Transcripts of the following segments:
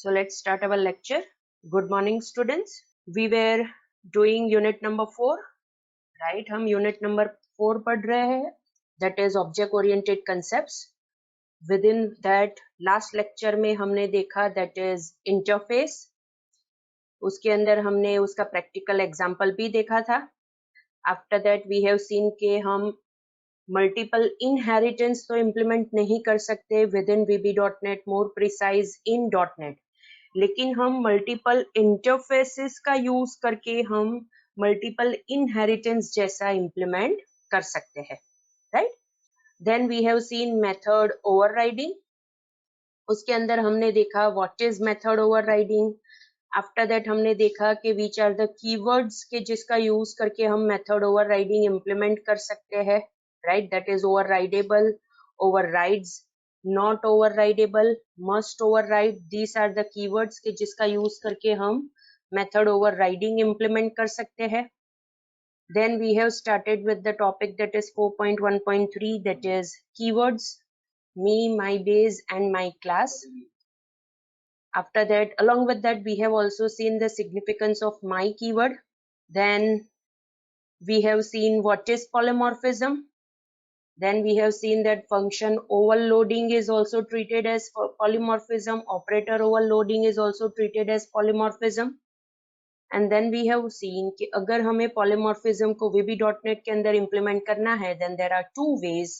So let's start our lecture. Good morning, students. We were doing unit number 4, right? हम unit number 4 पढ़ रहे हैं. That is object oriented concepts. Within that last lecture में हमने देखा that is interface. उसके अंदर हमने उसका practical example भी देखा था. After that we have seen कि हम मल्टीपल इनहेरिटेंस तो इम्प्लीमेंट नहीं कर सकते with in VB.NET, more precise in .NET, लेकिन हम मल्टीपल इंटरफेसेस का यूज करके हम मल्टीपल इनहेरिटेंस जैसा इम्प्लीमेंट कर सकते हैं, right. Then we have seen method overriding. उसके अंदर हमने देखा what is method overriding. After that हमने देखा कि विच आर द कीवर्ड्स के जिसका यूज करके हम मेथड ओवरराइडिंग इम्प्लीमेंट कर सकते हैं, right? That is overridable, overrides, not overridable, must override. These are the keywords के जिसका यूज करके हम method overriding implement कर सकते हैं. Then we have started with the topic that is 4.1.3, that is keywords, me, my base and my class. After that, along with that, we have also seen the significance of my keyword. Then we have seen what is polymorphism. Then we have seen that function overloading is also treated as polymorphism. Operator overloading is also treated as polymorphism. And then we have seen कि अगर हमें polymorphism को VB.NET के अंदर implement करना है, then there are two ways.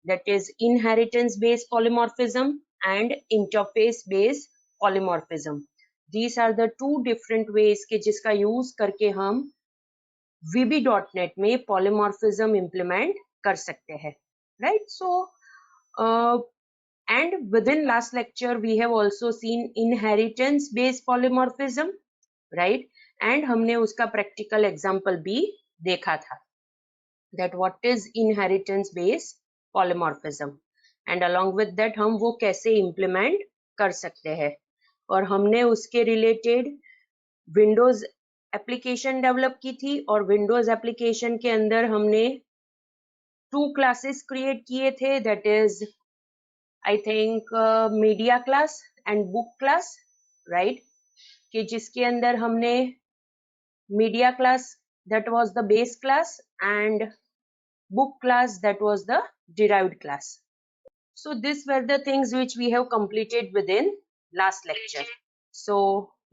That is inheritance based polymorphism and interface based polymorphism. These are the two different ways के जिसका use करके हम VB.NET में polymorphism implement कर सकते हैं, right? So and within last lecture we have also seen inheritance based polymorphism, right? And हमने उसका practical example भी देखा था, that what is inheritance based polymorphism, and along with that हम वो कैसे implement कर सकते हैं. और हमने उसके related Windows एप्लीकेशन डेवलप की थी, और विंडोज एप्लीकेशन के अंदर हमने 2 क्लासेस क्रिएट किए थे, that is I think media class and book class, right? कि जिसके अंदर हमने media class that was the base class and book class that was the derived class. So these were the things which we have completed within last lecture. So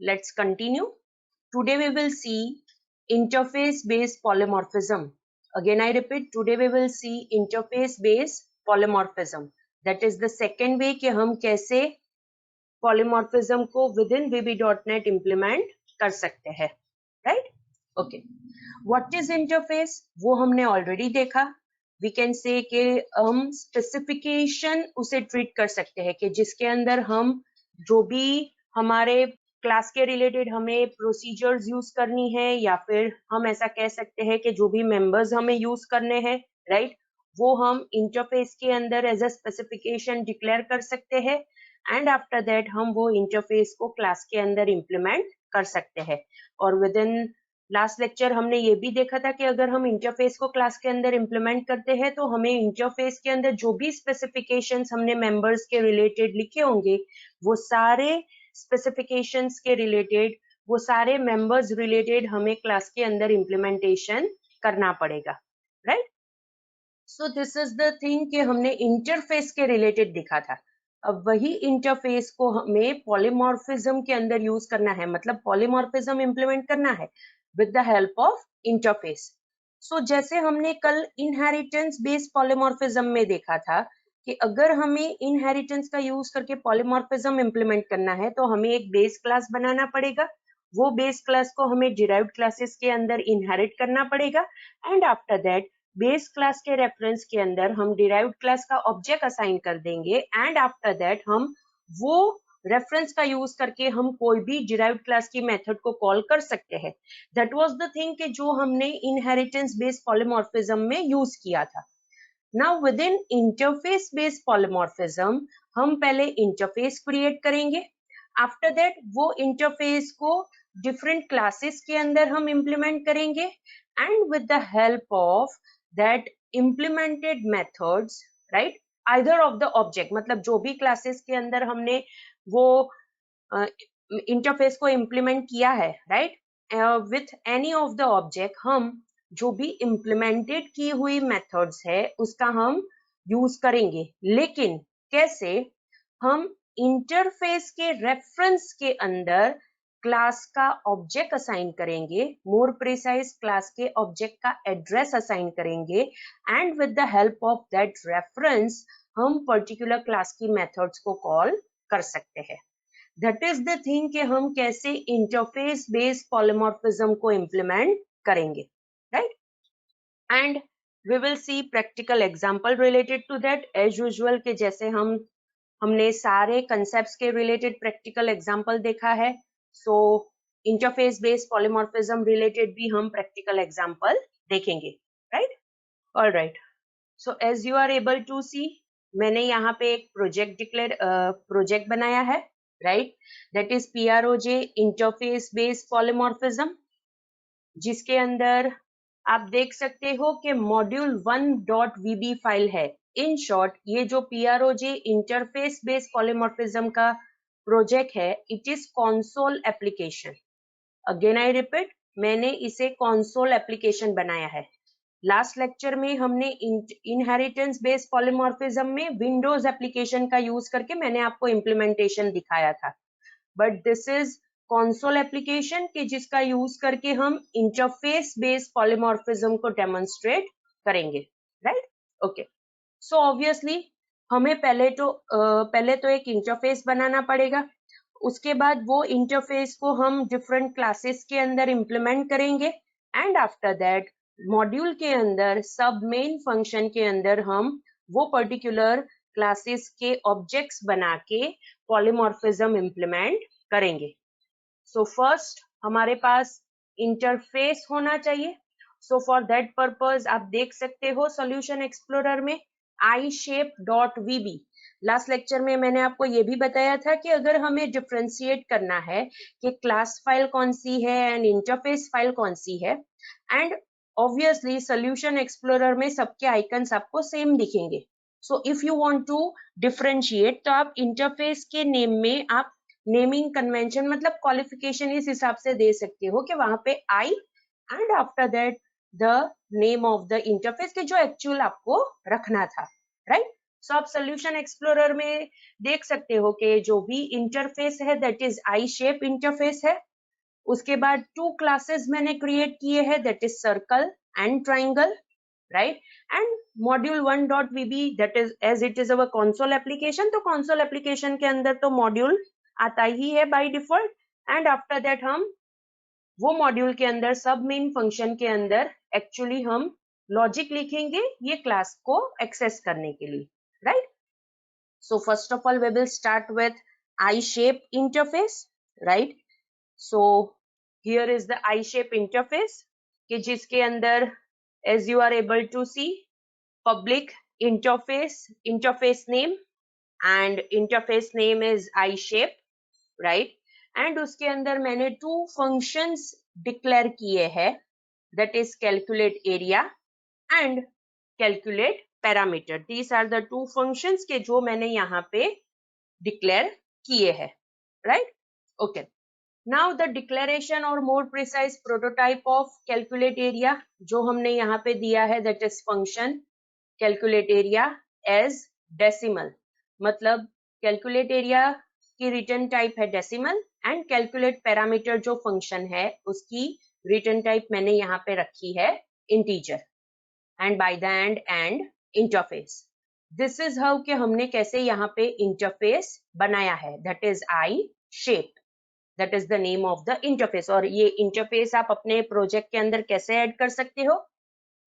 let's continue. Today we will see interface based polymorphism. Again I repeat, today we will see interface based polymorphism. That is the second way कि हम कैसे polymorphism को within VB.NET implement कर सकते हैं, right? Okay. What is interface? वो हमने already देखा. We can say कि हम specification उसे treat कर सकते हैं कि जिसके अंदर हम जो भी हमारे क्लास के रिलेटेड हमें प्रोसीजर्स यूज करनी है, या फिर हम ऐसा कह सकते हैं कि जो भी मेंबर्स हमें यूज करने हैं, राइट, वो हम इंटरफेस के अंदर एज अ स्पेसिफिकेशन डिक्लेयर कर सकते हैं. एंड आफ्टर दैट हम वो इंटरफेस को क्लास के अंदर इम्प्लीमेंट कर सकते हैं. और विद इन लास्ट लेक्चर हमने ये भी देखा था कि अगर हम इंटरफेस को क्लास के अंदर इम्प्लीमेंट करते हैं तो हमें इंटरफेस के अंदर जो भी स्पेसिफिकेशंस हमने मेंबर्स के रिलेटेड लिखे होंगे, वो सारे स्पेसिफिकेशंस के रिलेटेड, वो सारे मेंबर्स रिलेटेड हमें क्लास के अंदर इम्प्लीमेंटेशन करना पड़ेगा, right? So this is the thing कि हमने इंटरफेस के रिलेटेड देखा था. अब वही इंटरफेस को हमें पॉलीमॉर्फिज्म के अंदर यूज करना है, मतलब पॉलीमॉर्फिज्म इम्प्लीमेंट करना है with the help of interface. So जैसे हमने कल इनहेरिटेंस बेस्ड पॉलीमॉर्फिज्म में देखा था कि अगर हमें इनहेरिटेंस का यूज करके पॉलीमॉर्फिज्म इम्प्लीमेंट करना है तो हमें एक बेस क्लास बनाना पड़ेगा. वो बेस क्लास को हमें डिराइव्ड क्लासेस के अंदर इनहेरिट करना पड़ेगा. And after that base class के रेफरेंस के अंदर हम डिराइव्ड क्लास का ऑब्जेक्ट असाइन कर देंगे. एंड आफ्टर दैट हम वो रेफरेंस का यूज करके हम कोई भी डिराइव्ड क्लास की मेथड को कॉल कर सकते हैं. दैट वाज द थिंग कि जो हमने इनहेरिटेंस बेस्ड पॉलीमॉर्फिज्म में यूज किया था. Now within interface based polymorphism हम पहले इंटरफेस क्रिएट करेंगे. आफ्टर दैट वो इंटरफेस को डिफरेंट क्लासेस के अंदर हम इम्प्लीमेंट करेंगे. And with the help of that implemented methods, right, either of the object, मतलब जो भी क्लासेस के अंदर हमने वो इंटरफेस को इम्प्लीमेंट किया है, right, with any of the object, हम जो भी इम्प्लीमेंटेड की हुई मेथड्स है उसका हम यूज करेंगे। लेकिन कैसे? हम इंटरफेस के रेफरेंस के अंदर क्लास का ऑब्जेक्ट असाइन करेंगे, मोर प्रिसाइज क्लास के ऑब्जेक्ट का एड्रेस असाइन करेंगे, and with the help of that reference हम पर्टिकुलर क्लास की मेथड्स को कॉल कर सकते हैं। दैट इज द थिंग कि हम कैसे इंटरफेस बेस्ड पॉलीमॉर्फिज्म को इम्प्लीमेंट करेंगे, right? And we will see practical example related to that as usual के जैसे हमने सारे कंसेप्ट्स के रिलेटेड प्रैक्टिकल एग्जांपल देखा है। So interface based polymorphism related भी हम प्रैक्टिकल एग्जांपल देखेंगे, right? Alright, so as you are able to see, मैंने यहाँ पे एक प्रोजेक्ट बनाया है, right, that is PROJ interface based polymorphism, जिसके अंदर आप देख सकते हो कि module1.vb फाइल है। इन शॉर्ट ये जो PROJ इंटरफेस बेस्ड पॉलीमॉर्फिज्म का प्रोजेक्ट है, it is console application. Again I repeat, मैंने इसे कंसोल एप्लीकेशन बनाया है। लास्ट लेक्चर में हमने इनहेरिटेंस बेस्ड पॉलीमॉर्फिज्म में विंडोज एप्लीकेशन का यूज करके मैंने आपको इम्प्लीमेंटेशन दिखाया था, but this is console application के जिसका यूज करके हम इंटरफेस बेस्ड पॉलीमॉर्फिज्म को डेमोन्स्ट्रेट करेंगे, राइट? ओके, सो ऑब्वियसली हमें पहले तो एक इंटरफेस बनाना पड़ेगा। उसके बाद वो इंटरफेस को हम डिफरेंट क्लासेस के अंदर इम्प्लीमेंट करेंगे, एंड आफ्टर दैट मॉड्यूल के अंदर सब मेन फंक्शन के अंदर हम वो पर्टिकुलर क्लासेस के ऑब्जेक्ट्स बना के पॉलीमॉर्फिज्म इम्प्लीमेंट करेंगे। सो फर्स्ट हमारे पास इंटरफेस होना चाहिए। सो फॉर दैट पर्पस आप देख सकते हो सॉल्यूशन एक्सप्लोरर में iShape.vb। लास्ट लेक्चर में मैंने आपको ये भी बताया था कि अगर हमें डिफरेंशिएट करना है कि क्लास फाइल कौन सी है एंड इंटरफेस फाइल कौन सी है, एंड ऑब्वियसली सॉल्यूशन एक्सप्लोरर में सबके आइकन्स आपको सेम दिखेंगे। So if you want to differentiate तो आप इंटरफेस के नेम में आप नेमिंग कन्वेंशन मतलब क्वालिफिकेशन इस हिसाब से दे सकते हो कि वहां पे I and after that the name of the interface के जो एक्चुअल आपको रखना था, राइट? सो आप सॉल्यूशन एक्सप्लोरर में देख सकते हो कि जो भी इंटरफेस है दैट इज iShape इंटरफेस है। उसके बाद 2 क्लासेस मैंने क्रिएट किए हैं, that is circle and triangle, right? And module1.vb that is as it is our console application, तो कंसोल एप्लीकेशन के अंदर तो मॉड्यूल आता ही है by default, and after that हम वो मॉड्यूल के अंदर सब मेन फंक्शन के अंदर एक्चुअली हम लॉजिक लिखेंगे ये क्लास को एक्सेस करने के लिए, right? So first of all we will start with iShape interface, right? So here is the iShape interface कि जिसके अंदर as you are able to see public interface name and interface name is iShape, right? And उसके अंदर मैंने 2 functions declare किए हैं, that is calculate area and calculate parameter. These are the 2 functions के जो मैंने यहाँ पे डिक्लेयर किए हैं, right? Okay, now the declaration और more precise prototype of calculate area जो हमने यहाँ पे दिया है, that is function calculate area as decimal, मतलब कैलकुलेट एरिया की रिटर्न टाइप है डेसिमल एंड कैलकुलेट पैरामीटर जो फंक्शन है उसकी रिटर्न टाइप मैंने यहाँ पे रखी है integer, and by the end interface. This is how कि हमने कैसे यहाँ पे इंटरफेस बनाया है, that is iShape, that is the name of the interface. और ये इंटरफेस आप अपने प्रोजेक्ट के अंदर कैसे ऐड कर सकते हो?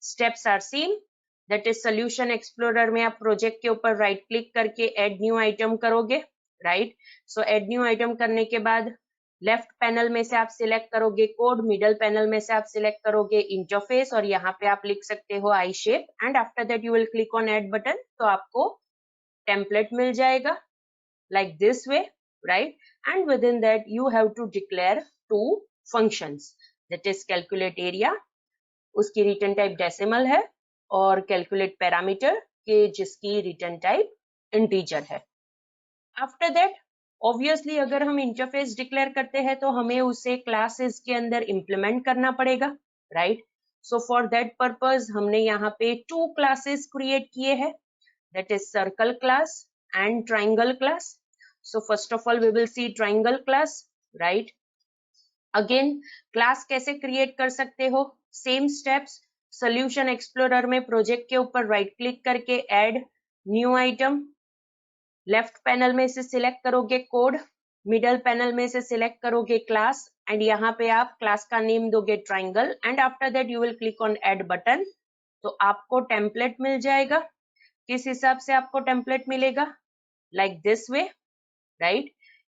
Steps are same, that is solution explorer में आप प्रोजेक्ट के ऊपर राइट क्लिक करके ऐड न्यू आइटम करोगे, right? So add new item करने के बाद लेफ्ट पैनल में से आप सिलेक्ट करोगे कोड, मिडल पैनल में से आप सिलेक्ट करोगे इंटरफेस और यहाँ पे आप लिख सकते हो iShape and after that you will click on add button, तो आपको टेम्पलेट मिल जाएगा like this way, right? And within that you have to declare 2 functions, that is calculate area, उसकी रिटर्न टाइप डेसिमल है, और कैलकुलेट पैरामीटर के जिसकी return type integer है। After that obviously अगर हम इंटरफेस डिक्लेयर करते हैं तो हमें उसे क्लासेस के अंदर इम्प्लीमेंट करना पड़ेगा, right? So for that purpose हमने यहाँ पे 2 क्लासेस क्रिएट किए हैं, that is circle class and triangle class. So first of all we will see triangle class, right? Again class कैसे create कर सकते हो? Same steps, solution explorer में project के ऊपर right click करके add new item, left panel में से सिलेक्ट करोगे कोड, मिडल पैनल में से सिलेक्ट करोगे क्लास एंड यहाँ पे आप क्लास का नेम दोगे triangle and after that you will click on add button. तो आपको टेम्पलेट मिल जाएगा। किस हिसाब से आपको टेम्पलेट मिलेगा? Like this way, right?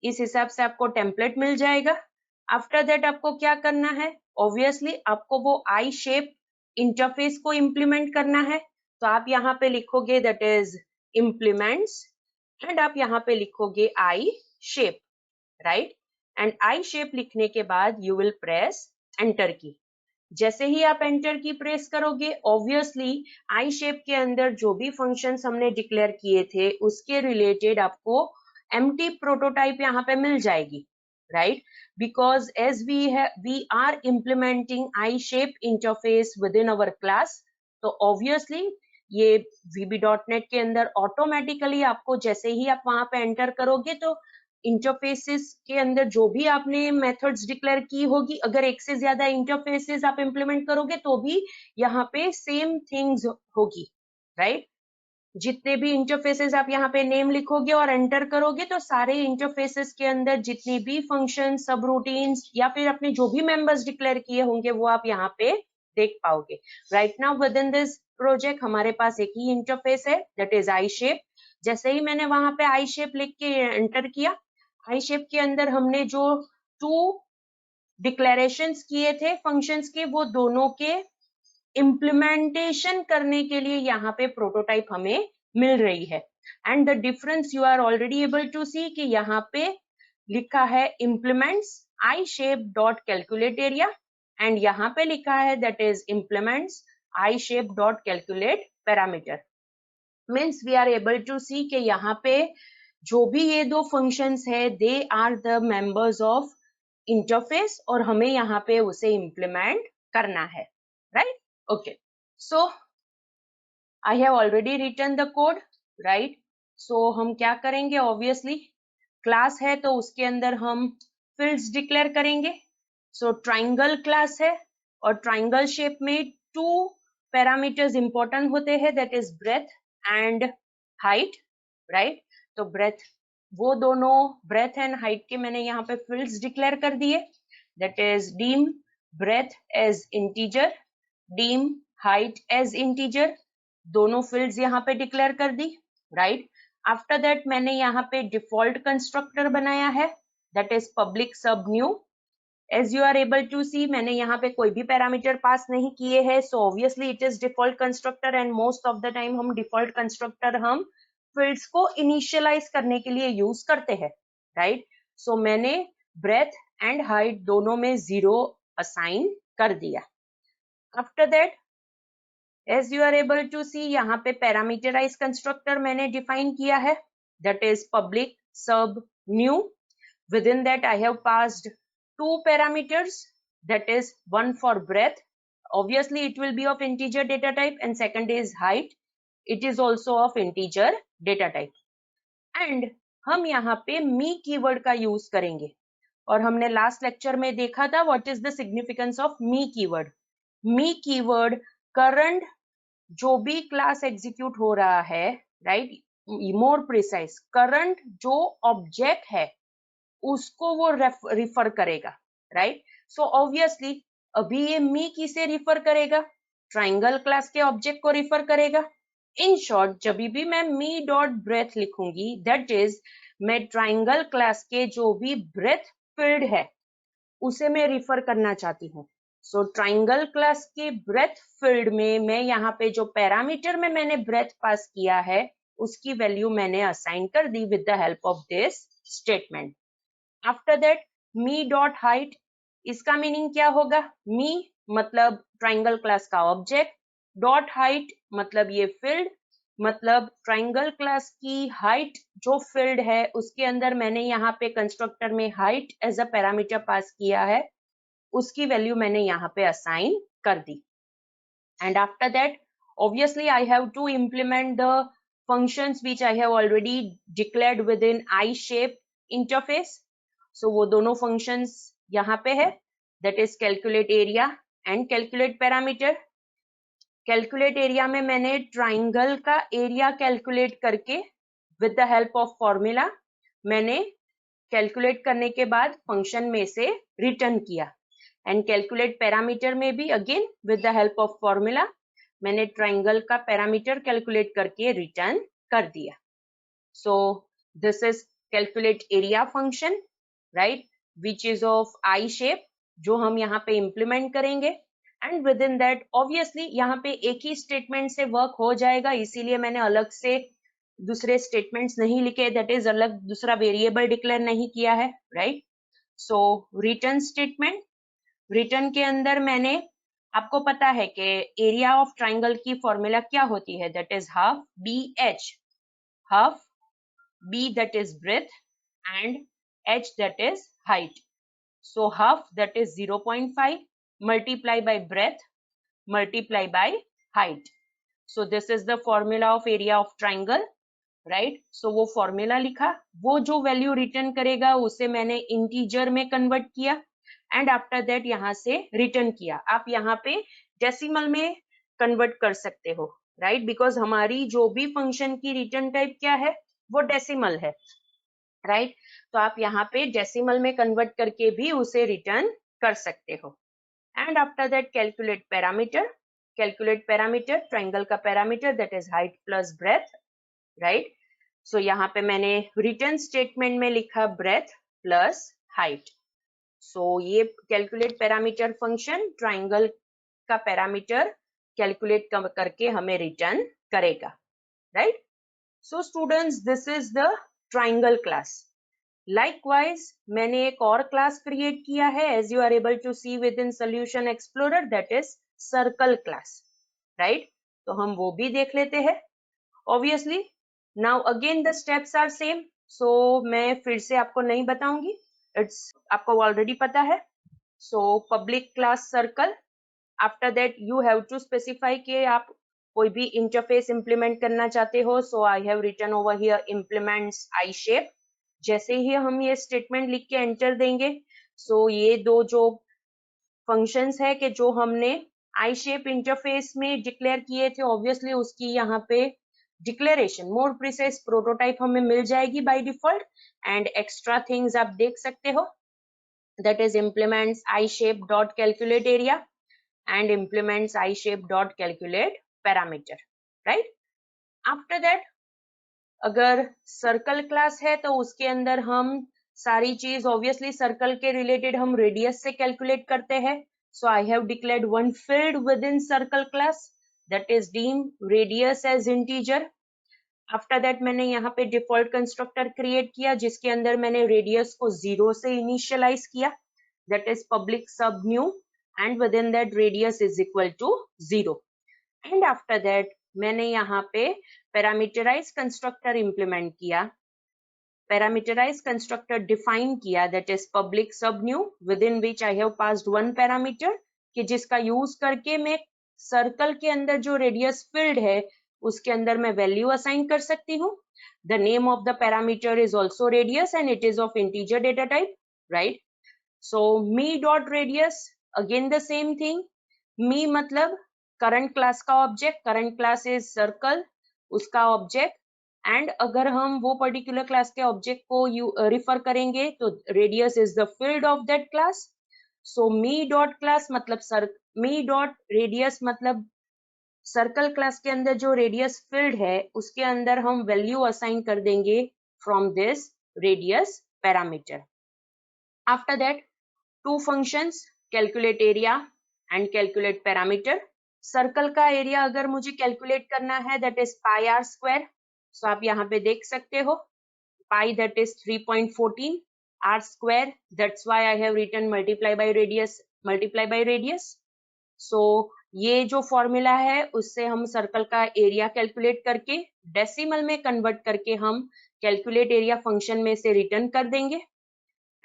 इस हिसाब से आपको टेम्पलेट मिल जाएगा। आफ्टर दैट आपको क्या करना है? ऑब्वियसली आपको वो आई शेप इंटरफेस को इम्प्लीमेंट करना है। तो आप यहाँ पे लिखोगे दैट इज इम्प्लीमेंट्स एंड आप यहाँ पे लिखोगे iShape, right? And iShape लिखने के बाद यू विल प्रेस एंटर की। जैसे ही आप एंटर की प्रेस करोगे ऑब्वियसली आई शेप के अंदर जो भी फंक्शंस हमने डिक्लेयर किए थे उसके रिलेटेड आपको एम्प्टी प्रोटोटाइप यहाँ पे मिल जाएगी, right? Because as we are implementing I shape interface within our class, तो ऑब्वियसली ये VB.NET के अंदर ऑटोमेटिकली आपको जैसे ही आप वहां पे एंटर करोगे तो इंटरफेसेस के अंदर जो भी आपने मेथड्स डिक्लेयर की होगी, अगर एक से ज्यादा इंटरफेसेस आप इंप्लीमेंट करोगे तो भी यहाँ पे सेम थिंग्स होगी, राइट? जितने भी इंटरफेसेस आप यहाँ पे नेम लिखोगे और एंटर करोगे तो सारे इंटरफेसेस के अंदर जितने भी फंक्शन, सब रूटीन्स या फिर अपने जो भी मेंबर्स डिक्लेयर किए होंगे वो आप यहाँ पे देख पाओगे। Right now with in this project हमारे पास एक ही इंटरफेस है दैट इज आई शेप। जैसे ही मैंने वहां पे आई शेप लिख के एंटर किया, आई शेप के अंदर हमने जो 2 डिक्लेरेशंस किए थे फंक्शंस के, वो दोनों के इम्प्लीमेंटेशन करने के लिए यहाँ पे प्रोटोटाइप हमें मिल रही है। And the difference you are already able to see कि यहाँ पे लिखा है implements I shape dot calculate area and यहाँ पे लिखा है that is implements I shape dot calculate parameter. Means we are able to see कि यहाँ पे जो भी ये 2 फंक्शंस है they are the members of interface और हमें यहाँ पे उसे इम्प्लीमेंट करना है, right? Okay, so I have already written the code, right? So हम क्या करेंगे? Obviously class है तो उसके अंदर हम fields declare करेंगे। So triangle class है और triangle shape में 2 parameters important होते हैं, that is breadth and height, right? तो breadth, वो दोनों breadth and height के मैंने यहाँ पे fields declare कर दिए, that is dim breadth as integer, dim height as integer, दोनों fields यहाँ पे डिक्लेयर कर दी, राइट? आफ्टर दैट मैंने यहाँ पे डिफॉल्ट कंस्ट्रक्टर बनाया है that is public sub new. As you are able to see मैंने यहाँ पे कोई भी पैरामीटर पास नहीं किए हैं, so obviously it is default constructor and most of the time हम डिफॉल्ट कंस्ट्रक्टर हम फील्ड्स को इनिशियलाइज करने के लिए यूज करते हैं, राइट? सो मैंने ब्रेथ एंड हाइट दोनों में 0 असाइन कर दिया। After that as you are able to see यहाँ पे पैरामीटराइज कंस्ट्रक्टर मैंने डिफाइन किया है that is public sub new. Within that I have passed 2 parameters, that is one for breadth, obviously it will be of integer data type, and second is height, it is also of integer data type. and हम यहाँ पे me keyword का use करेंगे और हमने last lecture में देखा था what is the significance of me keyword. me keyword current जो भी क्लास एग्जीक्यूट हो रहा है, राइट? मोर प्रिसाइज करंट जो ऑब्जेक्ट है उसको वो रिफर करेगा, राइट? सो ऑब्वियसली अभी ये मी किसे रिफर करेगा? ट्राइंगल क्लास के ऑब्जेक्ट को रिफर करेगा। इन शॉर्ट जब भी मैं मी डॉट ब्रेथ लिखूंगी दैट इज मैं ट्राइंगल क्लास के जो भी ब्रेथ फील्ड है उसे मैं रिफर करना चाहती हूँ। सो ट्राइंगल क्लास के ब्रेथ फील्ड में मैं यहाँ पे जो पैरामीटर में मैंने ब्रेथ पास किया है उसकी वैल्यू मैंने असाइन कर दी with the help of this statement. After that me dot height, इसका मीनिंग क्या होगा? मी मतलब ट्राइंगल क्लास का ऑब्जेक्ट, डॉट हाइट मतलब ये फील्ड, मतलब ट्राइंगल क्लास की हाइट जो फील्ड है उसके अंदर मैंने यहाँ पे कंस्ट्रक्टर में height as a parameter pass किया है, उसकी वैल्यू मैंने यहाँ पे असाइन कर दी. And after that, obviously I have to implement the functions which I have already declared within I-shape interface. So वो दोनों functions यहाँ पे है, that is calculate area and calculate parameter. Calculate area में मैंने triangle का area calculate करके with the help of formula मैंने calculate करने के बाद function में से return किया. And calculate parameter में भी again with the help of formula मैंने ट्राइंगल का पैरामीटर कैलकुलेट करके रिटर्न कर दिया. सो this is calculate area function, right, which is of I shape, जो हम यहाँ पे इम्प्लीमेंट करेंगे. And within that obviously यहाँ पे एक ही स्टेटमेंट से वर्क हो जाएगा, इसीलिए मैंने अलग से दूसरे स्टेटमेंट्स नहीं लिखे, दैट इज अलग दूसरा वेरिएबल डिक्लेयर नहीं किया है, right. So return statement, return के अंदर मैंने, आपको पता है कि एरिया ऑफ ट्राइंगल की फॉर्मूला क्या होती है, that is half B H, half B that is breadth and H that is height. So half that is 0.5 multiply by breadth multiply by height. So this is the formula of area of triangle, right. So वो formula लिखा, वो जो value return करेगा उसे मैंने integer में convert किया and after that यहाँ से रिटर्न किया. आप यहाँ पे डेसिमल में कन्वर्ट कर सकते हो, राइट, बिकॉज हमारी जो भी फंक्शन की रिटर्न टाइप क्या है, वो डेसिमल है, राइट. तो आप यहाँ पे डेसिमल में कन्वर्ट करके भी उसे रिटर्न कर सकते हो. And after that calculate parameter, calculate parameter, triangle का parameter that is height plus breadth, right. So यहाँ पे मैंने रिटर्न स्टेटमेंट में लिखा ब्रेथ प्लस हाइट. सो ये कैलकुलेट पैरामीटर फंक्शन ट्राइंगल का पैरामीटर कैलकुलेट करके हमें रिटर्न करेगा, right. So students, this is the triangle class. Likewise मैंने एक और क्लास क्रिएट किया है, as you are able to see within solution explorer, that is circle class, right. तो हम वो भी देख लेते हैं. Obviously now again the steps are same, so मैं फिर से आपको नहीं बताऊंगी, इट्स आपको ऑलरेडी पता है. So public class circle, after that you have to specify कि आप कोई भी इंटरफेस इंप्लीमेंट करना चाहते हो. So I have written over here implements I shape. जैसे ही हम ये स्टेटमेंट लिख के एंटर देंगे, सो ये दो जो फंक्शंस है कि जो हमने आई शेप इंटरफेस में डिक्लेयर किए थे, ऑब्वियसली उसकी यहाँ पे डिक्लेरेशन, मोर प्रिसाइज प्रोटोटाइप हमें मिल जाएगी bye default. And extra things आप देख सकते हो, that is implements ishape.calculate area and implements ishape.calculate parameter, right. After that, अगर सर्कल क्लास है तो उसके अंदर हम सारी चीज, ऑब्वियसली सर्कल के रिलेटेड हम रेडियस से कैलकुलेट करते हैं. So I have declared one field within circle class, that is dim radius as integer. After that मैंने यहाँ पे डिफॉल्ट कंस्ट्रक्टर क्रिएट किया जिसके अंदर मैंने रेडियस को 0 से इनिशियलाइज किया, that is public sub new, and within that radius is equal to 0. and after that मैंने यहाँ पे पैरामीटराइज कंस्ट्रक्टर इंप्लीमेंट किया, पैरामीटराइज कंस्ट्रक्टर डिफाइन किया, that is public sub new, within which I have passed one parameter, कि जिसका use करके मैं circle के अंदर जो रेडियस फील्ड है उसके अंदर मैं वैल्यू असाइन कर सकती हूँ. The name of the parameter is also radius and it is of integer data type, right. So me dot radius, again the same thing. me मतलब current class का object, current class is circle, उसका object. and अगर हम वो particular class के object को refer करेंगे तो radius is the field of that class. so me dot class मतलब me dot radius मतलब सर्कल क्लास के अंदर जो रेडियस फील्ड है उसके अंदर हम वैल्यू असाइन कर देंगे from this radius parameter. After that two functions, calculate area and calculate parameter. Circle का एरिया अगर मुझे कैलकुलेट करना है, that is pi r square. so आप यहाँ पे देख सकते हो, pi that is 3.14, r square, that's why I have written multiply by radius. so ये जो फॉर्मूला है उससे हम सर्कल का एरिया कैलकुलेट करके डेसिमल में कन्वर्ट करके हम कैलकुलेट एरिया फंक्शन में से रिटर्न कर देंगे।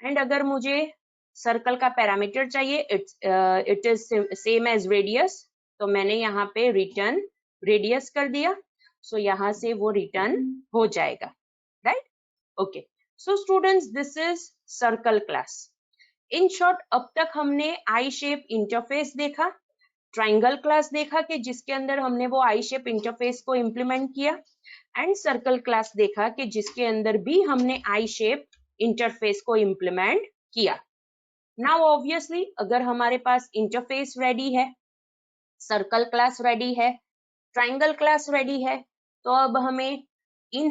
एंड अगर मुझे सर्कल का पैरामीटर चाहिए, it is same as radius, तो मैंने यहाँ पे रिटर्न रेडियस कर दिया। सो यहाँ से वो रिटर्न हो जाएगा, right? Okay, so students, this is circle class. In short, अब तक हमने आई शेप इंटरफेस देखा, ट्राइंगल क्लास देखा कि जिसके अंदर हमने वो आई शेप इंटरफेस को इम्प्लीमेंट किया, एंड सर्कल क्लास देखा कि जिसके अंदर भी हमने आई शेप इंटरफेस को इम्प्लीमेंट किया। नाउ ऑब्वियसली अगर हमारे पास इंटरफेस रेडी है, सर्कल क्लास रेडी है, ट्राइंगल क्लास रेडी है, तो अब हमें इन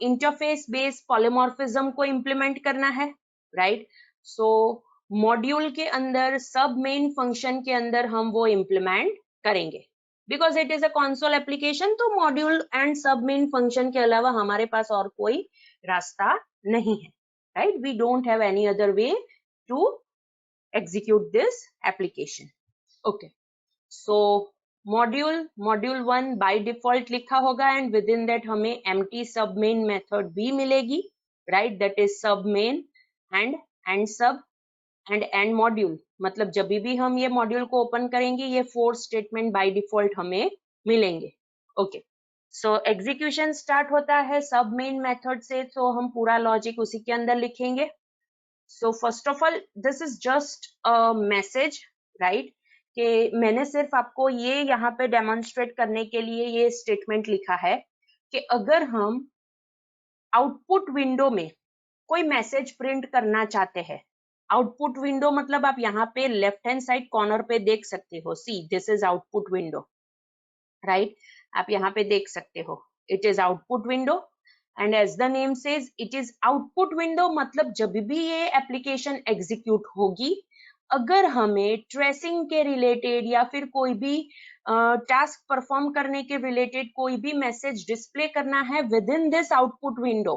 इंटरफेस बेस्ड पॉलीमॉर्फिज्म को इम्प्लीमेंट करना है, राइट? सो मॉड्यूल के अंदर सब मेन फंक्शन के अंदर हम वो इम्प्लीमेंट करेंगे, because it is a console application. तो module and sub main function के अलावा हमारे पास और कोई रास्ता नहीं है, right? We don't have any other way to execute this application. Okay, so module 1 by default लिखा होगा, एंड विद इन दैट हमें empty sub main मेथड भी मिलेगी, right? That is sub main and sub and module. मतलब जब भी हम ये मॉड्यूल को ओपन करेंगे, ये 4 स्टेटमेंट बाय डिफॉल्ट हमें मिलेंगे। ओके, सो एग्जीक्यूशन स्टार्ट होता है सब मेन मेथड से, तो हम पूरा लॉजिक उसी के अंदर लिखेंगे। सो first of all, this is just a message, right? कि मैंने सिर्फ आपको ये यहाँ पे डेमोन्स्ट्रेट करने के लिए ये स्टेटमेंट लिखा है कि अगर हम आउटपुट विंडो में कोई मैसेज प्रिंट करना चाहते हैं, आउटपुट विंडो मतलब आप यहाँ पे लेफ्ट हैंड साइड कॉर्नर पे देख सकते हो, see this is output window, right? आप यहाँ पे देख सकते हो, it is output window, and as the name says it is output window. मतलब जब भी ये एप्लीकेशन एग्जीक्यूट होगी, अगर हमें ट्रेसिंग के रिलेटेड या फिर कोई भी टास्क परफॉर्म करने के रिलेटेड कोई भी मैसेज डिस्प्ले करना है with in this output window,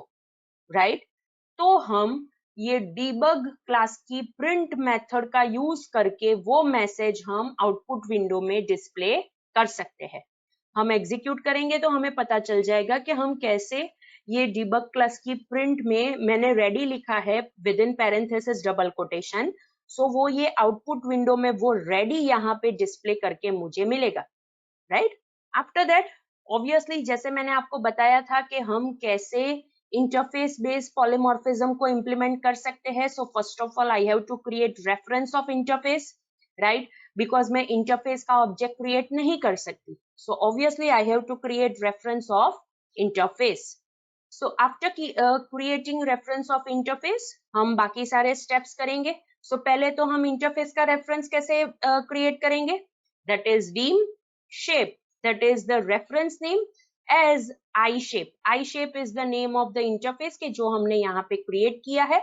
right? तो हम ये डीबग क्लास की प्रिंट मेथड का यूज करके वो मैसेज हम आउटपुट विंडो में डिस्प्ले कर सकते हैं। हम एग्जीक्यूट करेंगे तो हमें पता चल जाएगा कि हम कैसे ये डीबग क्लास की प्रिंट में मैंने रेडी लिखा है within parenthesis double quotation, so वो ये आउटपुट विंडो में वो रेडी यहाँ पे डिस्प्ले करके मुझे मिलेगा, राइट? आफ्टर दैट ऑब्वियसली जैसे मैंने आपको बताया था कि हम कैसे इंटरफेस बेस्ड पॉलीमॉर्फिज्म को इम्प्लीमेंट कर सकते हैं। So first of all I have to create reference of interface, right? Because मैं इंटरफेस का ऑब्जेक्ट क्रिएट नहीं कर सकती, so obviously I have to create reference of interface. So after creating reference of interface हम बाकी सारे steps करेंगे। सो पहले तो हम इंटरफेस का रेफरेंस कैसे क्रिएट करेंगे, that is dim shape, that is the reference name as I shape. I shape is the name of the interface के जो हमने यहाँ पे create किया है,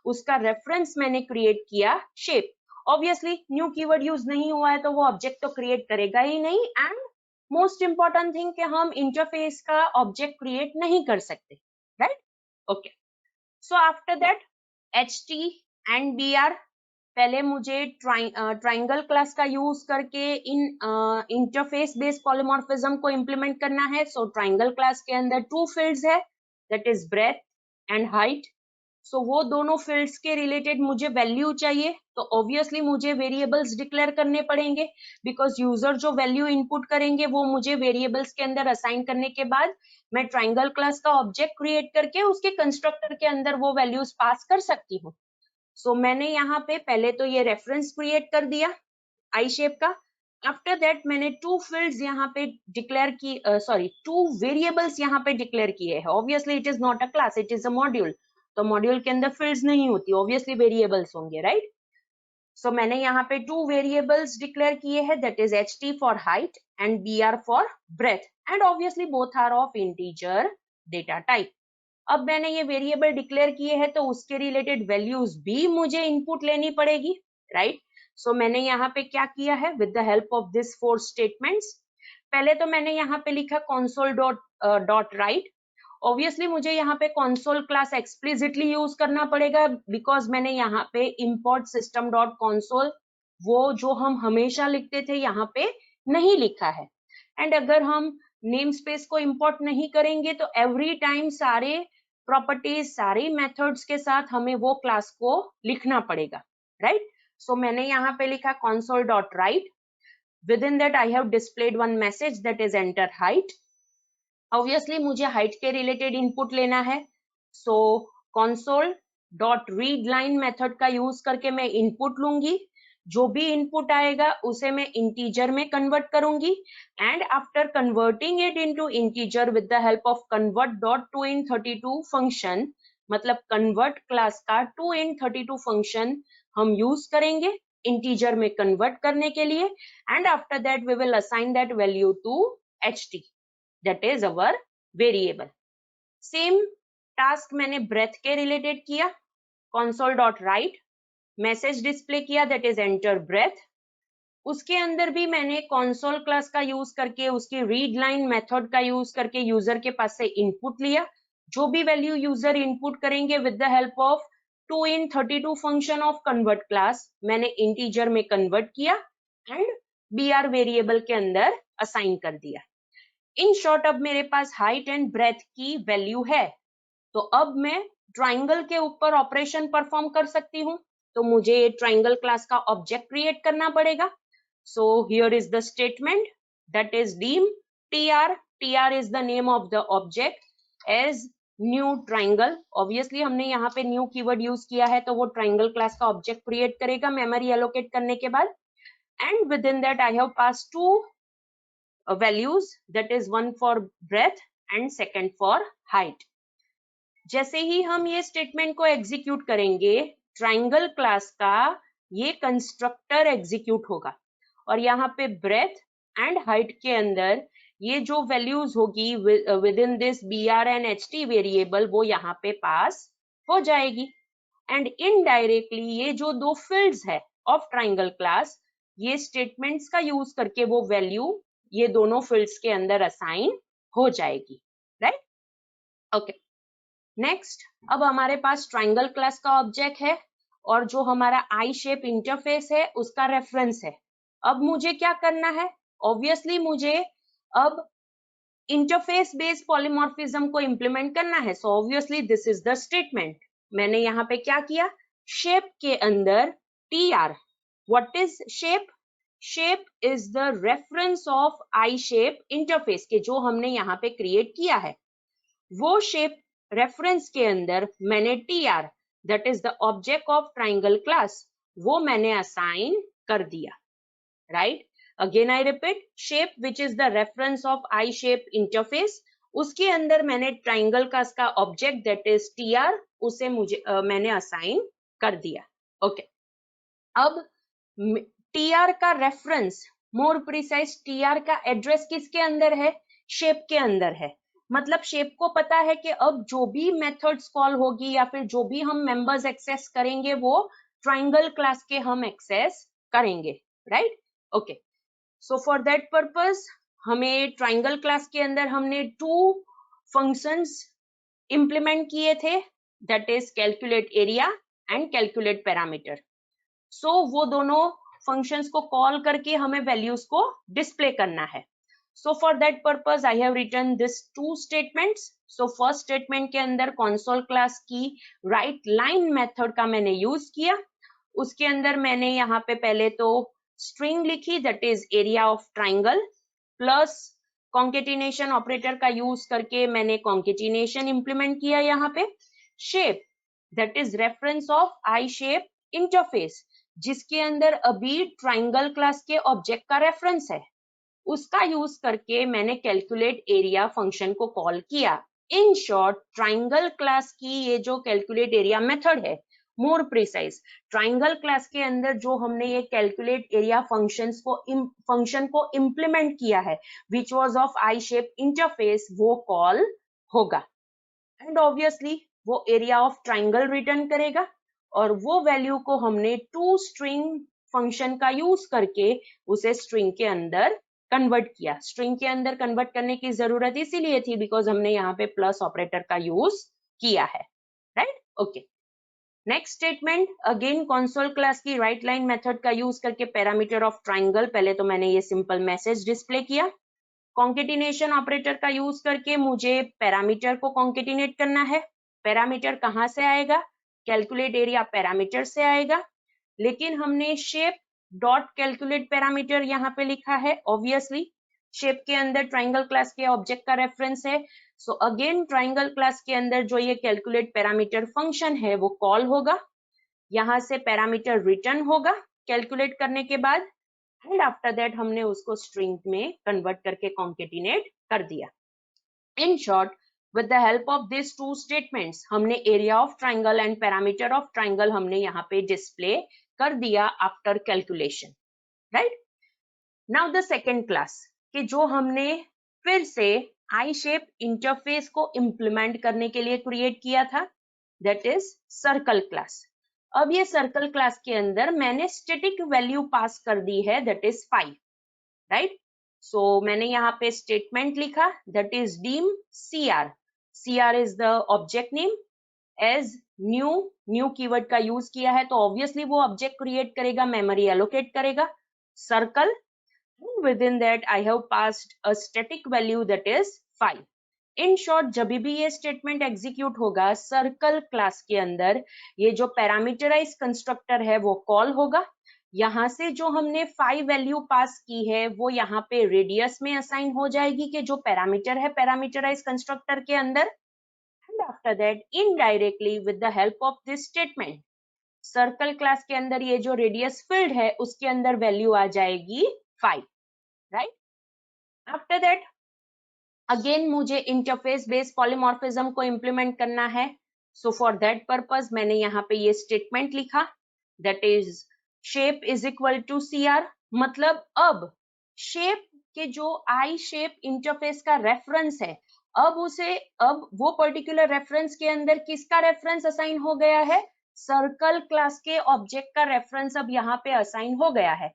उसका reference मैंने create किया shape. Obviously new keyword use नहीं हुआ है तो वो object तो create करेगा ही नहीं, and most important thing कि हम interface का object create नहीं कर सकते, right? Okay. So after that HT and BR, पहले मुझे ट्राइंगल क्लास का यूज करके इन इंटरफेस बेस्ड पॉलीमॉर्फिज्म को इम्प्लीमेंट करना है। सो ट्राइंगल क्लास के अंदर 2 फील्ड्स है, that is breadth and height. So वो दोनों फील्ड्स के रिलेटेड मुझे वैल्यू चाहिए, तो ऑब्वियसली मुझे वेरिएबल्स डिक्लेयर करने पड़ेंगे, बिकॉज यूजर जो वैल्यू इनपुट करेंगे वो मुझे वेरिएबल्स के अंदर असाइन करने के बाद मैं ट्राइंगल क्लास का ऑब्जेक्ट क्रिएट करके उसके कंस्ट्रक्टर के अंदर वो वैल्यूज पास कर सकती हूँ। सो मैंने यहाँ पे पहले तो ये रेफरेंस क्रिएट कर दिया आई शेप का। आफ्टर दैट मैंने 2 फील्ड्स यहाँ पे डिक्लेयर की, सॉरी 2 वेरिएबल्स यहाँ पे डिक्लेयर किए हैं। Obviously it is not a class, it is a module, तो मॉड्यूल के अंदर फील्ड्स नहीं होती, ऑब्वियसली वेरिएबल्स होंगे, राइट? सो मैंने यहाँ पे 2 वेरिएबल्स डिक्लेयर किए हैं, that is ht for height and br for breadth, and obviously both are of integer data type. अब मैंने ये वेरिएबल डिक्लेयर किए हैं तो उसके रिलेटेड वैल्यूज भी मुझे इनपुट लेनी पड़ेगी, राइट? सो मैंने यहाँ पे क्या किया है with the help of this 4 statements, पहले तो मैंने यहाँ पे लिखा console डॉट राइट। ऑब्वियसली मुझे यहाँ पे console क्लास एक्सप्लिसिटली यूज करना पड़ेगा, बिकॉज मैंने यहाँ पे import system डॉट console वो जो हम हमेशा लिखते थे यहाँ पे नहीं लिखा है। एंड अगर हम नेम स्पेस को इंपोर्ट नहीं करेंगे तो एवरी टाइम सारे प्रॉपर्टीज सारे मेथड्स के साथ हमें वो क्लास को लिखना पड़ेगा, राइट। सो मैंने यहाँ पे लिखा console.write, within that I have displayed one message that is enter height. Obviously मुझे हाइट के रिलेटेड इनपुट लेना है, सो console.readLine मेथड का यूज करके मैं इनपुट लूंगी, जो भी इनपुट आएगा उसे मैं इंटीजर में कन्वर्ट करूंगी, and after converting it into integer with the help of convert.toInt32 function, मतलब कन्वर्ट क्लास का toInt32 फंक्शन हम यूज करेंगे इंटीजर में कन्वर्ट करने के लिए, and after that we will assign that value to ht, that is our variable. Same task मैंने breadth के related किया, console.write, message display किया that is enter breadth. उसके अंदर भी मैंने console class का यूज करके उसकी readLine method का यूज करके यूजर के पास से इनपुट लिया, जो भी वैल्यू यूजर इनपुट करेंगे with the help of toInt32 function of convert class मैंने इंटीजर में कन्वर्ट किया एंड br वेरिएबल के अंदर असाइन कर दिया। इन शॉर्ट अब मेरे पास हाइट एंड ब्रेथ की वैल्यू है, तो अब मैं ट्राइंगल के ऊपर ऑपरेशन परफॉर्म कर सकती हूँ, तो मुझे ट्राइंगल क्लास का ऑब्जेक्ट क्रिएट करना पड़ेगा। So here is the statement that is dim tr is the name of the object as new triangle. Obviously हमने यहाँ पे न्यू कीवर्ड यूज किया है, तो वो ट्राइंगल क्लास का ऑब्जेक्ट क्रिएट करेगा मेमोरी एलोकेट करने के बाद, and within that I have pass two values, that is one for breadth and second for height. जैसे ही हम ये स्टेटमेंट को एग्जीक्यूट करेंगे, ट्राइंगल क्लास का ये कंस्ट्रक्टर एग्जीक्यूट होगा, और यहाँ पे ब्रेथ एंड हाइट के अंदर ये जो वैल्यूज होगी with in this br and ht variable वो यहाँ पे पास हो जाएगी, एंड इनडायरेक्टली ये जो दो फील्ड्स है ऑफ ट्राइंगल क्लास, ये स्टेटमेंट्स का यूज करके वो वैल्यू ये दोनों फील्ड्स के अंदर असाइन हो जाएगी, राइट। ओके, नेक्स्ट अब हमारे पास ट्राइंगल क्लास का ऑब्जेक्ट है और जो हमारा आई शेप इंटरफेस है उसका रेफरेंस है। अब मुझे क्या करना है, ऑब्वियसली मुझे अब इंटरफेस बेस्ड पॉलीमॉर्फिज्म को इंप्लीमेंट करना है, so obviously this is the statement. मैंने यहाँ पे क्या किया, शेप के अंदर tr, what is shape, shape is the reference of I shape interface के जो हमने यहाँ पे क्रिएट किया है, वो शेप रेफरेंस के अंदर मैंने tr that is the object of triangle class वो मैंने असाइन कर दिया, right. Again I repeat, shape which is the reference of I shape interface, उसके अंदर मैंने ट्राइंगल क्लास का ऑब्जेक्ट दैट इज tr उसे मैंने असाइन कर दिया। ओके, अब tr का रेफरेंस, मोर प्रिसाइज tr का एड्रेस किसके अंदर है, शेप के अंदर है। मतलब शेप को पता है कि अब जो भी मेथड्स कॉल होगी या फिर जो भी हम मेंबर्स एक्सेस करेंगे वो ट्राइंगल क्लास के हम एक्सेस करेंगे, right. Okay, so for that purpose हमें ट्राइंगल क्लास के अंदर हमने टू फंक्शंस इंप्लीमेंट किए थे, that is calculate area and calculate parameter. So वो दोनों फंक्शंस को कॉल करके हमें वैल्यूज को डिस्प्ले करना है। So for that purpose I have written this two statements. So first statement के अंदर console class की write line method का मैंने यूज किया, उसके अंदर मैंने यहाँ पे पहले तो string लिखी that is area of triangle plus concatenation operator का यूज करके मैंने concatenation implement किया यहाँ पे, shape that is reference of I shape interface जिसके अंदर अभी ट्राइंगल क्लास के ऑब्जेक्ट का रेफरेंस है, उसका यूज करके मैंने कैलकुलेट एरिया फंक्शन को कॉल किया। इन शॉर्ट ट्राइंगल क्लास की ये जो कैलकुलेट एरिया मेथड है, मोर प्रिसाइज ट्राइंगल क्लास के अंदर जो हमने ये कैलकुलेट एरिया फंक्शन को इंप्लीमेंट किया है which was of I shape interface, वो कॉल होगा एंड ऑब्वियसली वो एरिया ऑफ ट्राइंगल रिटर्न करेगा, और वो वैल्यू को हमने टू स्ट्रिंग फंक्शन का यूज करके उसे स्ट्रिंग के अंदर कन्वर्ट किया। स्ट्रिंग के अंदर कन्वर्ट करने की जरूरत इसीलिए थी बिकॉज हमने यहाँ पे प्लस ऑपरेटर का यूज किया है, right. Okay, next statement again console class की राइट लाइन मेथड का यूज करके पैरामीटर ऑफ ट्राइंगल, पहले तो मैंने ये सिंपल मैसेज डिस्प्ले किया। कॉन्केटिनेशन ऑपरेटर का यूज करके मुझे पैरामीटर को कॉन्केटिनेट करना है। पैरामीटर कहाँ से आएगा? कैलकुलेट एरिया पैरामीटर से आएगा, लेकिन हमने शेप डॉट कैलकुलेट पैरामीटर यहाँ पे लिखा है। ऑब्वियसली शेप के अंदर ट्राइंगल क्लास के ऑब्जेक्ट का रेफरेंस है, सो अगेन ट्राइंगल क्लास के अंदर जो ये कैलकुलेट पैरामीटर फंक्शन है वो कॉल होगा, यहाँ से पैरामीटर रिटर्न होगा कैलकुलेट करने के बाद, एंड आफ्टर दैट हमने उसको स्ट्रिंग में कन्वर्ट करके कॉन्केटिनेट कर दिया। In short, with the help of these two statements हमने area of triangle and parameter of triangle हमने यहाँ पे display कर दिया after calculation, right? Now the second class कि जो हमने फिर से I shape interface को implement करने के लिए create किया था, that is circle class। अब ये circle class के अंदर मैंने static value pass कर दी है, that is 5, right? So मैंने यहाँ पे statement लिखा, that is dim CR। CR is the object name, as new keyword का यूज किया है तो ऑब्वियसली वो ऑब्जेक्ट क्रिएट करेगा, मेमोरी एलोकेट करेगा, circle, with in that I have passed a static value that is 5। In short, जब भी ये स्टेटमेंट एग्जीक्यूट होगा सर्कल क्लास के अंदर, ये जो पैरामीटराइज कंस्ट्रक्टर है वो कॉल होगा। यहाँ से जो हमने 5 वैल्यू पास की है वो यहाँ पे रेडियस में असाइन हो जाएगी कि जो पैरामीटर है पैरामीटराइज कंस्ट्रक्टर के अंदर, and after that indirectly with the help of this statement circle class के अंदर ये जो रेडियस फील्ड है उसके अंदर वैल्यू आ जाएगी 5, राइट? आफ्टर दैट अगेन मुझे इंटरफेस बेस्ड पॉलीमॉर्फिज्म को इंप्लीमेंट करना है, सो फॉर दैट पर्पस मैंने यहाँ पे ये स्टेटमेंट लिखा, that is shape is equal to CR। मतलब अब शेप के जो आई शेप इंटरफेस का रेफरेंस है, अब वो पर्टिकुलर रेफरेंस के अंदर किसका रेफरेंस असाइन हो गया है? सर्कल क्लास के ऑब्जेक्ट का रेफरेंस अब यहाँ पे असाइन हो गया है।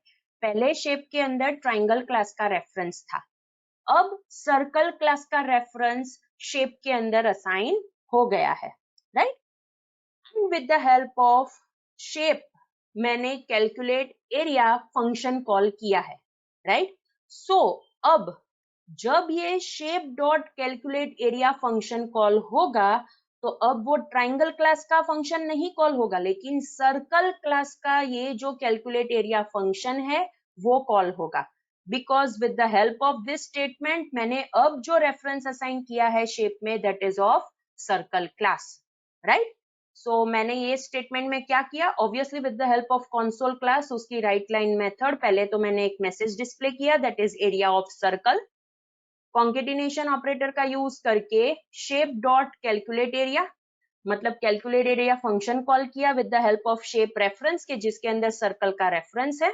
पहले शेप के अंदर ट्राइंगल क्लास का रेफरेंस था, अब सर्कल क्लास का रेफरेंस शेप के अंदर असाइन हो गया है, right? With the help of shape मैंने कैलकुलेट एरिया फंक्शन कॉल किया है, राइट? सो अब जब ये shape dot calculate area function call होगा तो अब वो ट्राइंगल क्लास का फंक्शन नहीं कॉल होगा, लेकिन सर्कल क्लास का ये जो कैलकुलेट एरिया फंक्शन है वो कॉल होगा, because with the help of this statement मैंने अब जो रेफरेंस असाइन किया है शेप में that is of circle class, right? So मैंने ये स्टेटमेंट में क्या किया, obviously with the help of console class उसकी राइट लाइन मेथड, पहले तो मैंने एक मैसेज डिस्प्ले किया that is area of circle, concatenation operator का यूज करके शेप डॉट कैलकुलेट एरिया, मतलब कैलकुलेट एरिया फंक्शन कॉल किया with the help of shape reference के जिसके अंदर सर्कल का रेफरेंस है,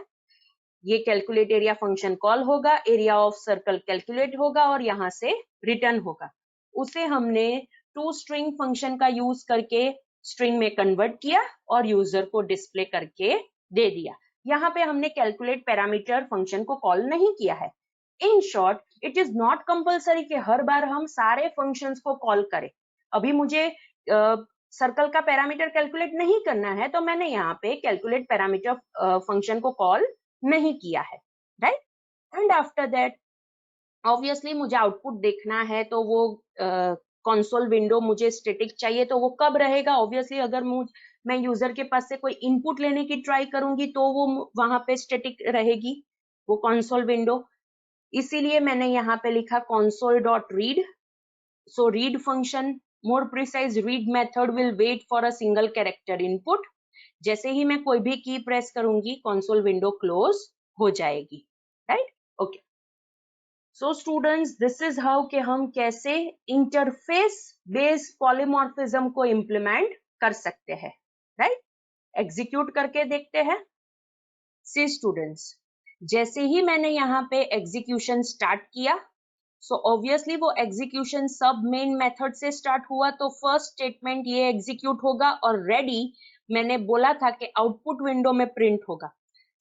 ये कैलकुलेट एरिया फंक्शन कॉल होगा, एरिया ऑफ सर्कल कैलकुलेट होगा और यहाँ से रिटर्न होगा। उसे हमने टू स्ट्रिंग फंक्शन का यूज करके स्ट्रिंग में कन्वर्ट किया और यूजर को डिस्प्ले करके दे दिया। यहाँ पे हमने कैलकुलेट पैरामीटर फंक्शन को कॉल नहीं किया है। In short, it is not compulsory कि हर बार हम सारे फंक्शंस को कॉल करें। अभी मुझे सर्कल का पैरामीटर कैलकुलेट नहीं करना है तो मैंने यहाँ पे कैलकुलेट पैरामीटर फंक्शन को कॉल नहीं किया है, right? And after that obviously मुझे आउटपुट देखना है तो वो कंसोल विंडो मुझे स्टैटिक चाहिए तो वो कब रहेगा? ऑब्वियसली अगर मैं यूजर के पास से कोई इनपुट लेने की ट्राई करूंगी तो वो वहां पे स्टैटिक रहेगी वो कंसोल विंडो, इसीलिए मैंने यहाँ पे लिखा console.read। So read function, more precise read method will wait for a single character input. जैसे ही मैं कोई भी की प्रेस करूंगी कंसोल विंडो क्लोज हो जाएगी, right? Okay, so students this is how कि हम कैसे इंटरफेस बेस्ड पॉलीमॉर्फिज्म को इंप्लीमेंट कर सकते हैं, राइट? एग्जीक्यूट करके देखते हैं। सी स्टूडेंट्स, जैसे ही मैंने यहाँ पे एग्जीक्यूशन स्टार्ट किया, सो ऑब्वियसली वो एग्जीक्यूशन सब मेन मेथड से स्टार्ट हुआ तो फर्स्ट स्टेटमेंट ये एग्जीक्यूट होगा और रेडी मैंने बोला था कि आउटपुट विंडो में प्रिंट होगा।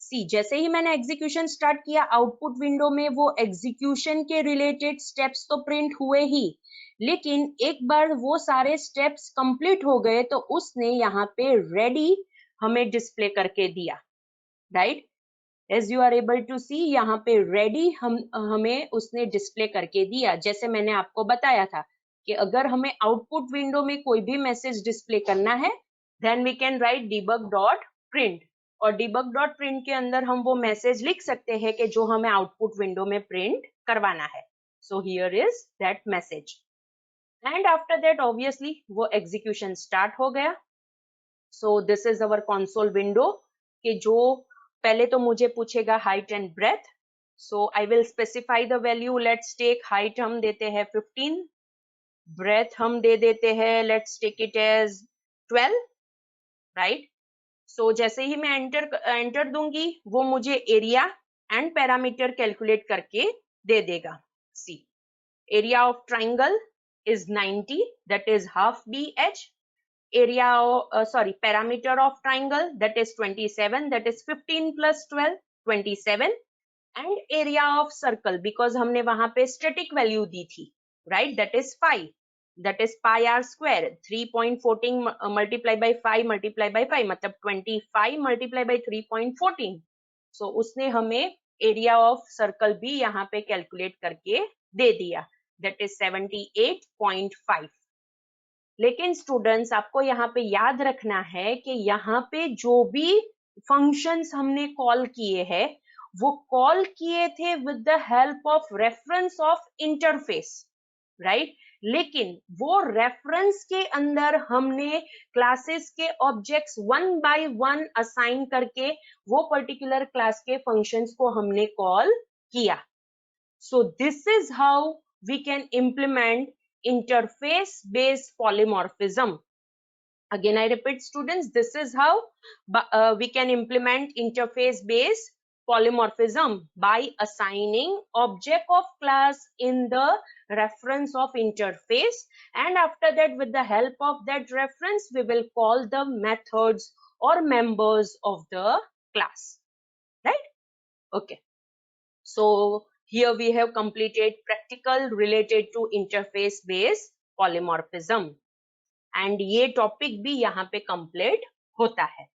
सी जैसे ही मैंने एग्जीक्यूशन स्टार्ट किया, आउटपुट विंडो में वो एग्जीक्यूशन के रिलेटेड स्टेप्स तो प्रिंट हुए ही, लेकिन एक बार वो सारे स्टेप्स कंप्लीट हो गए तो उसने यहाँ पे रेडी हमें डिस्प्ले करके दिया, right. As you are able to see, यहाँ पे रेडी हमें उसने डिस्प्ले करके दिया। जैसे मैंने आपको बताया था कि अगर हमें आउटपुट विंडो में कोई भी मैसेज डिस्प्ले करना है, then we can write debug dot print, और debug डॉट प्रिंट के अंदर हम वो मैसेज लिख सकते हैं कि जो हमें आउटपुट विंडो में प्रिंट करवाना है। So here is that message, and after that obviously वो एग्जीक्यूशन स्टार्ट हो गया। So this is our console window कि जो पहले तो मुझे पूछेगा height and breadth. So I will specify the value, let's take height हम देते हैं 15, ब्रेथ हम दे देते हैं, let's take it as 12, right. So जैसे ही मैं एंटर दूंगी वो मुझे एरिया एंड पैरामीटर कैलकुलेट करके दे देगा। See, area of triangle is 90, that is half BH. Area parameter of triangle, that is 27, that is 15 plus 12, 27. And area of circle, because हमने वहां पे static value दी थी, right, that is 5, that is pi r square, 3.14 multiply by 5 multiply by 5 मतलब 25 multiply by 3.14. so उसने हमें area of circle भी यहाँ पे calculate करके दे दिया, that is 78.5. लेकिन स्टूडेंट्स आपको यहाँ पे याद रखना है कि यहाँ पे जो भी फंक्शंस हमने कॉल किए हैं वो कॉल किए थे with the help of reference of interface, right. लेकिन वो रेफरेंस के अंदर हमने क्लासेस के objects one by one assign करके वो पर्टिकुलर क्लास के फंक्शंस को हमने कॉल किया। So this is how we can implement interface based polymorphism. Again I repeat students, this is how we can implement interface based polymorphism by assigning object of class in the reference of interface, and after that with the help of that reference we will call the methods or members of the class, right? Okay, so here we have completed practical related to interface based polymorphism, and ये topic भी यहाँ पे complete होता है।